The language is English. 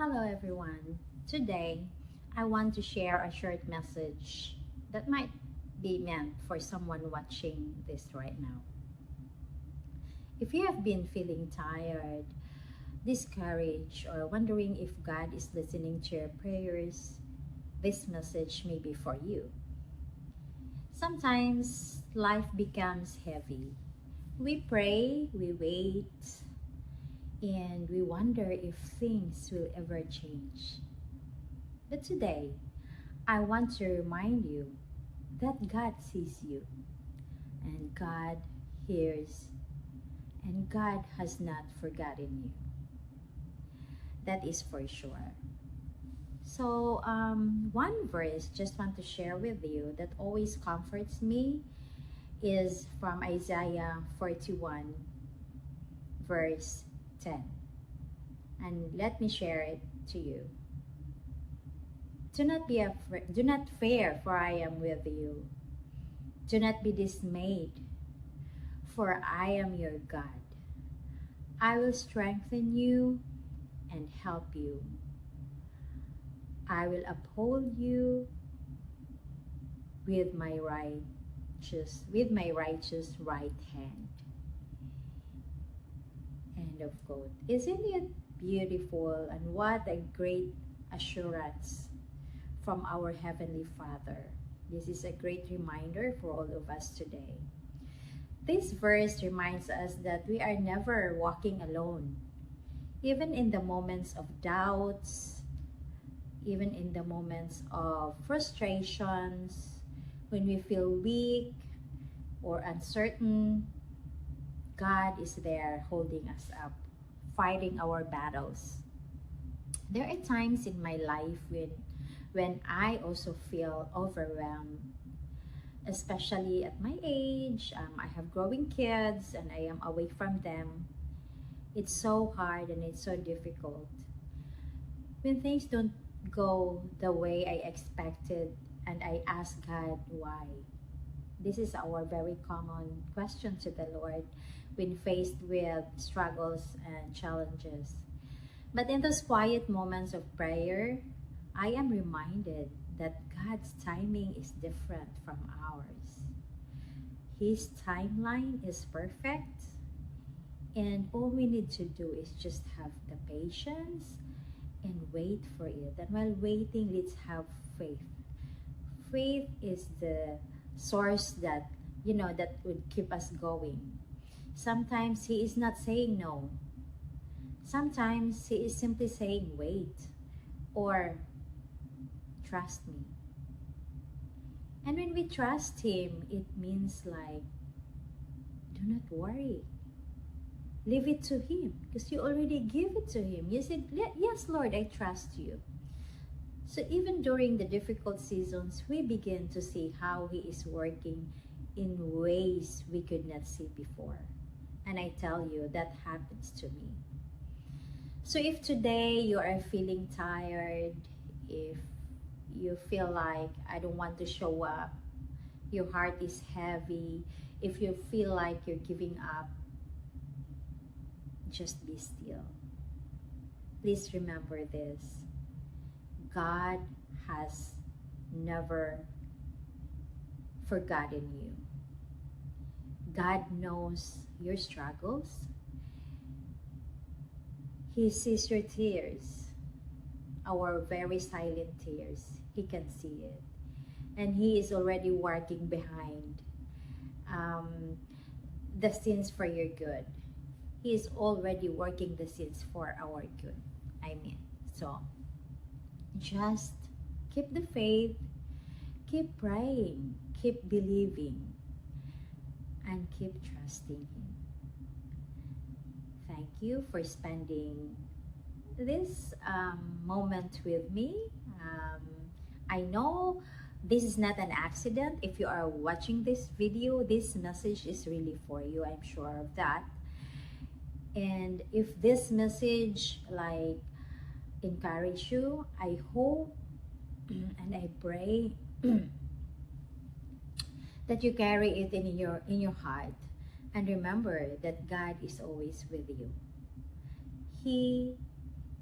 Hello everyone. Today, I want to share a short message that might be meant for someone watching this right now. If you have been feeling tired, discouraged, or wondering if God is listening to your prayers, this message may be for you. Sometimes life becomes heavy. We pray, we wait, and we wonder if things will ever change. But today, I want to remind you that God sees you, and God hears, and God has not forgotten you. That is for sure. So, one verse just want to share with you that always comforts me is from Isaiah 41, verse 10. And let me share it to you. Do not be afraid, do not fear, for I am with you. Do not be dismayed, for I am your God. I will strengthen you and help you. I will uphold you with my righteous right hand. End of quote. Isn't it beautiful, and what a great assurance from our Heavenly Father. This is a great reminder for all of us today. This verse reminds us that we are never walking alone. Even in the moments of doubts, even in the moments of frustrations, when we feel weak or uncertain, God is there holding us up, fighting our battles. There are times in my life when I also feel overwhelmed, especially at my age. I have growing kids and I am away from them. It's so hard and it's so difficult. When things don't go the way I expected and I ask God why. This is our very common question to the Lord when faced with struggles and challenges. But in those quiet moments of prayer, I am reminded that God's timing is different from ours. His timeline is perfect, and all we need to do is just have the patience and wait for it. And while waiting, let's have faith. Faith is the source that that would keep us going. Sometimes He is not saying no. Sometimes He is simply saying wait or trust me. And when we trust Him, it means like, do not worry. Leave it to Him because you already give it to Him. You said, yes, Lord, I trust you. So even during the difficult seasons, we begin to see how He is working in ways we could not see before. And I tell you, that happens to me. So if today you are feeling tired, if you feel like I don't want to show up, your heart is heavy, if you feel like you're giving up, just be still. Please remember this. God has never forgotten you. God knows your struggles. He sees your tears, our very silent tears. He can see it. And He is already working behind the scenes for your good. He is already working the scenes for our good. So just keep the faith, keep praying, keep believing, and keep trusting Him. Thank you for spending this moment with me. I know this is not an accident. If you are watching this video, this message is really for you. I'm sure of that. And if this message like encourage you, I hope and I pray that you carry it in your heart, and remember that God is always with you. He